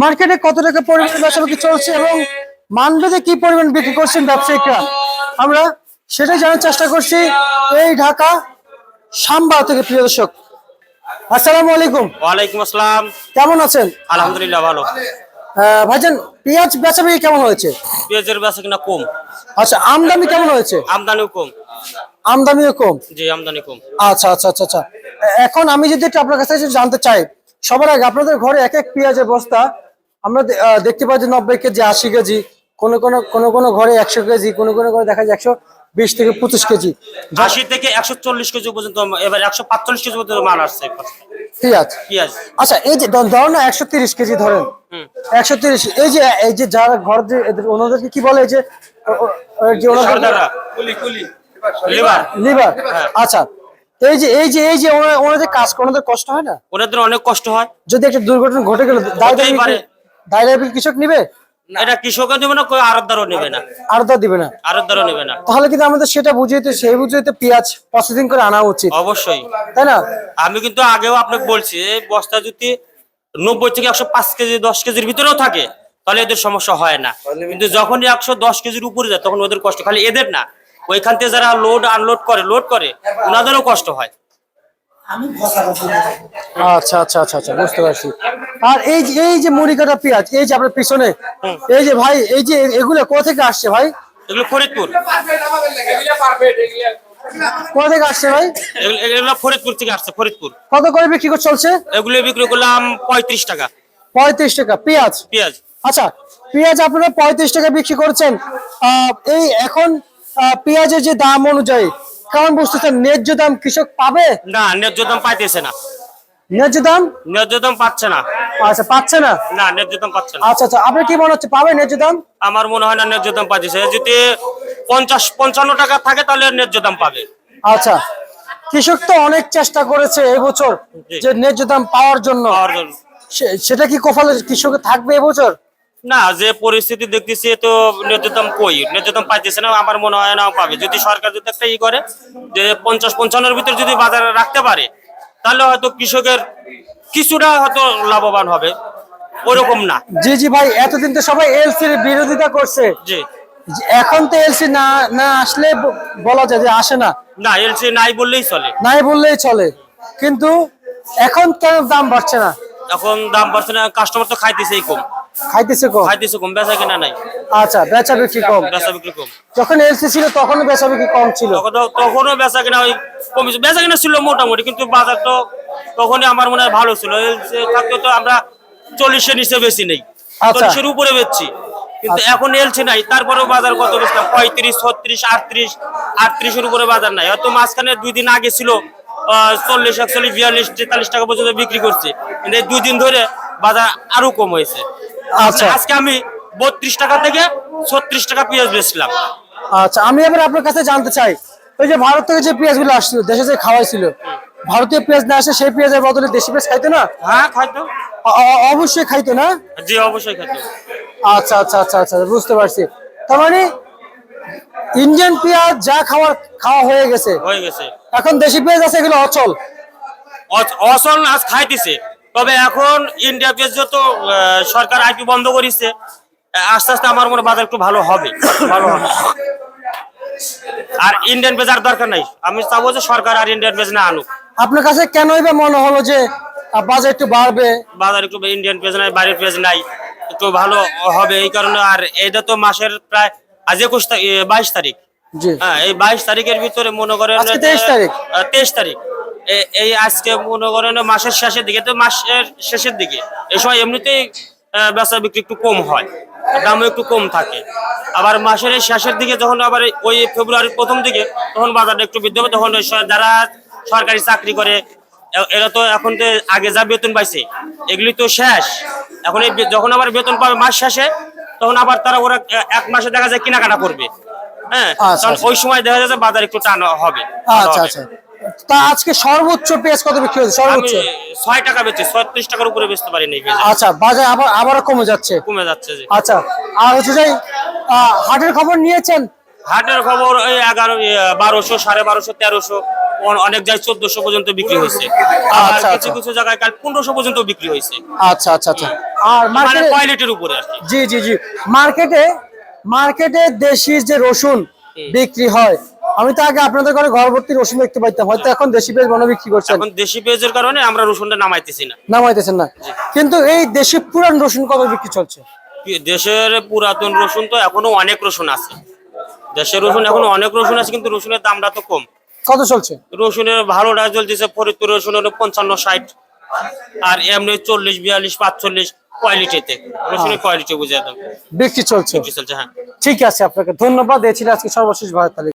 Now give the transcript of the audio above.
মার্কেটে কত টাকা পরিমাণ বেচাবিক্রি চলছে এবং মানভেদে কি পরিমাণ বিক্রি করছেন ব্যবসায়িকরা, আমরা সেটাই জানার চেষ্টা করছি এই ঢাকা সাম্বা থেকে। প্রিয় দর্শক, আসসালামু আলাইকুম। ওয়ালাইকুম আসসালাম। কেমন আছেন? আলহামদুলিল্লাহ ভালো। ভাইজান, পেঁয়াজ বেচাবিক্রি কেমন হয়েছে? পেঁয়াজের বেচা কিনা কম। আচ্ছা, আমদানি কেমন হয়েছে? আমদানিও কম। আমদানিও কম। জি, আমদানি কম। আচ্ছা আচ্ছা আচ্ছা আচ্ছা। এখন আমি যদি একটু আপনার কাছে জানতে চাই, সবার আগে আপনাদের ঘরে এক এক পেঁয়াজের বস্তা আমরা দেখতে পাই যে 90 কেজি, 80 কেজি, কোন ঘরে 100 কেজি, কোন ঘরে দেখা যায় 120 থেকে 25 কেজি 80 থেকে 140 কেজি পর্যন্ত, এবার 145 কেজি পর্যন্ত মাল আসছে পেঁয়াজ। পেঁয়াজ। আচ্ছা, এই যে ধরেন না 130 কেজি ধরেন, 130, এই যে যারা ঘর যে ওনাদেরকে কি বলে, এই যে লিভার। লিভার। আচ্ছা, এই যে ওনাদের কাজ ওনাদের কষ্ট হয় না? ওনাদের অনেক কষ্ট হয়। যদি একটা দুর্ঘটনা ঘটে গেল, দায় কিছক নিবে? এটা কৃষকও নেবে না, কেউ আড়তদারও নেবে না। আরদা দিবে না? আড়তদারও নেবে না। তাহলে কিন্তু আমাদের সেটা বুঝিয়ে সেই বুঝিয়ে পেঁয়াজ প্রসেসিং করে আনা উচিত। অবশ্যই, তাই না? আমি কিন্তু আগেও আপনাকে বলছি, এই বস্তা যদি 90 থেকে 105 কেজি, 10 কেজির ভিতরেও থাকে তাহলে এদের সমস্যা হয় না। কিন্তু যখনই 110 কেজির উপরে যায় তখন ওদের কষ্ট। খালি এদের না, ওইখান থেকে যারা লোড আনলোড করে ওনাদেরও কষ্ট হয়। আচ্ছা আচ্ছা আচ্ছা আচ্ছা, বুঝতে পারছি। আর এই যে মুড়ি কাটা পেঁয়াজ, এই যে আপনার পিছনে, এই যে ভাই, এই যে এগুলো কোথা থেকে আসছে ভাই? এগুলো ফরিদপুর। কোথা থেকে আসছে ভাই? এগুলো ফরিদপুর থেকে আসছে, ফরিদপুর। কত করে বিক্রি চলছে? এগুলো বিক্রি করলাম 35 টাকা। 35 টাকা পেঁয়াজ? পেঁয়াজ। আচ্ছা, পেঁয়াজ আপনারা 35 টাকা বিক্রি করছেন। এই এখন পেঁয়াজের যে দাম অনুযায়ী কেমন বুঝতেছেন? ন্যায্য দাম কৃষক পাবে? না, ন্যায্য দাম পাইতেছে না। ন্যায্য দাম পাচ্ছে না। আচ্ছা, পাচ্ছে না? না, ন্যায্য দাম পাচ্ছে না। আচ্ছা আচ্ছা, আপনার কি মনে হচ্ছে পাবে ন্যায্য দাম? আমার মনে হয় না ন্যায্য দাম পাইতেছে। যদি 50-55 টাকা থাকে তাহলে ন্যায্য দাম পাবে। আচ্ছা, কৃষক তো অনেক চেষ্টা করেছে এবছর যে ন্যায্য দাম পাওয়ার জন্য। সেটা কি কপালে কৃষকের থাকবে এবছর? না, যে পরিস্থিতি দেখতেছি তো ন্যায্য দাম ন্যায্য দাম পাইতেছে না। আমার মনে হয় না পাবে। যদি সরকার যদি একটা করে যে 50-55-এর ভিতরে যদি বাজারে রাখতে পারে তাহলে হয়তো কৃষকের কিছুটা হয়তো লাভবান হবে, ওরকম না। জি জি ভাই, এতদিন তো সবাই এলসির বিরোধিতা করছে। জি, এখন তো এলসি না আসলে বলা যায় যে আসে না। না, এলসি নাই বললেই চলে, কিন্তু এখন কেন দাম বাড়ছে না? এখন দাম বাড়ছে না, কাস্টমার তো খাইতেছে কম। বেচা কিনা নাই। আচ্ছা, বেচা বিক্রি কম। যখন এলসি ছিল তখনও বেচা বিক্রি কম ছিল? তখনও বেচা কিনা ওই কমেছে। বেচা কিনা ছিল মোটামুটি, কিন্তু বাজার তো তখনই আমার মনে হয় ভালো ছিল। এলসি থাকতে তো আমরা 40-এর নিচে বেশি নেই, 40-এর উপরে বেচছি। কিন্তু এখন এলসি নাই, তারপরেও বাজার কত বেচলাম? 35, 36, 38, 38-এর উপরে বাজার নাই। হয়তো মাঝখানে 2 দিন আগে ছিল 40, 41, 42, 43 টাকা পর্যন্ত বিক্রি করছে, কিন্তু এই 2 দিন ধরে বাজার আরো কম হয়েছে। আচ্ছা, আজকে আমি 32 টাকা থেকে 36 টাকা পেঁয়াজ বেচলাম। আচ্ছা, আমি এবার আপনার কাছে জানতে চাই, ওই যে ভারত থেকে যে পেঁয়াজ গুলো আসছিল, দেশে যে খাওয়াইছিল, ভারতীয় পেঁয়াজ না আসে সেই পেঁয়াজের বদলে দেশি পেঁয়াজ খাইতো না? হ্যাঁ, খাইতো। অবশ্যই খাইতো না? জি, অবশ্যই খাইতো। আচ্ছা আচ্ছা আচ্ছা আচ্ছা, বুঝতে পারছি। তার মানে ইন্ডিয়ান পেঁয়াজ যা খাওয়া হয়ে গেছে, এখন দেশি পেঁয়াজ আছে এগুলো অচল আজ খাইতেছে। তবে এখন ইন্ডিয়া পেঁয়াজ যত সরকার আইপি বন্ধ করেছে, আস্তে আস্তে আমার মনে বাজার একটু ভালো হবে। আর ইন্ডিয়ান পেঁয়াজ আর দরকার নাই। আমি চাবো যে সরকার আর ইন্ডিয়ান পেঁয়াজ না আনুক। আপনার কাছে কেনই বা মনে হলো যে বাজার একটু বাড়বে? বাজার একটু ইন্ডিয়ান পেঁয়াজ নাই, বাইরের পেঁয়াজ নাই, একটু ভালো হবে এই কারণে। আর এটা তো মাসের প্রায় আজ 22 তারিখ। হ্যাঁ, এই 22 তারিখের ভিতরে মনে করেন 23 তারিখ, এই আজকে মনে করেন মাসের শেষের দিকে, তো মাসের শেষের দিকে এই সময় এমনিতেই বেচা বিক্রি একটু কম হয়, দামও একটু কম থাকে। আবার মাসের শেষের দিকে যখন আবার ওই ফেব্রুয়ারির প্রথম দিকে তখন বাজারটা একটু বৃদ্ধি হবে। তখন যারা সরকারি চাকরি করে এরা তো এখন তো আগে যা বেতন পাইছে এগুলি তো শেষ। এখন যখন আবার বেতন পাবে মাস শেষে, তখন আবার ওরা 1 মাসে দেখা যায় কেনাকাটা করবে। হ্যাঁ, ওই সময় দেখা যায় বাজার একটু টান হবে। আচ্ছা আচ্ছা, তা আজকে সর্বোচ্চ পেঁয়াজ কত বিক্রি হচ্ছে? সর্বোচ্চ 6 টাকা বেচে, 36 টাকার উপরে বেচতে পারিনি। আচ্ছা, বাজার আবারও কমে যাচ্ছে। আচ্ছা, আর হচ্ছে যে হাটের খবর নিয়েছেন? হাটের খবর ওই 1100, 1250, 1300 অনেক জায়গায় 1400 পর্যন্ত বিক্রি হয়েছে, আর আচ্ছা, কিছু আচ্ছা। কিছু জায়গায় কাল 1500 পর্যন্ত বিক্রি হয়েছে। আচ্ছা আচ্ছা আচ্ছা। আর মানে মার্কেটে কোয়ালিটির উপরে আর কি। জি জি জি, মার্কেটে মার্কেটে দেশি যে রসুন বিক্রি হয়, আমি তো আগে আপনাদের ঘরে ঘর ভর্তি রসুন দেখতে পাইতাম, হয়তো এখন দেশি পেঁয়াজ মনে বিক্রি করছেন, এখন দেশি পেঁয়াজের কারণে আমরা রসুনটা নামাইতেছি না। নামাইতেছেন না, কিন্তু এই দেশি পুরান রসুন কত বিক্রি চলছে? দেশের পুরাতন রসুন তো এখনো অনেক রসুন আছে, দেশের রসুন এখনো অনেক রসুন আছে, কিন্তু রসুনের দামটা তো কম। কত চলছে? রসুনের ভালোটা চলতেছে ফরিদপুর রসুনের 55-60, আর এমনি 40-42-45 কোয়ালিটিতে রসুনের কোয়ালিটি বুঝে দাম বিক্রি চলছে। চলছে। হ্যাঁ, ঠিক আছে, আপনাকে ধন্যবাদ। এই ছিল আজকে সর্বশেষ ভারত তালিকা।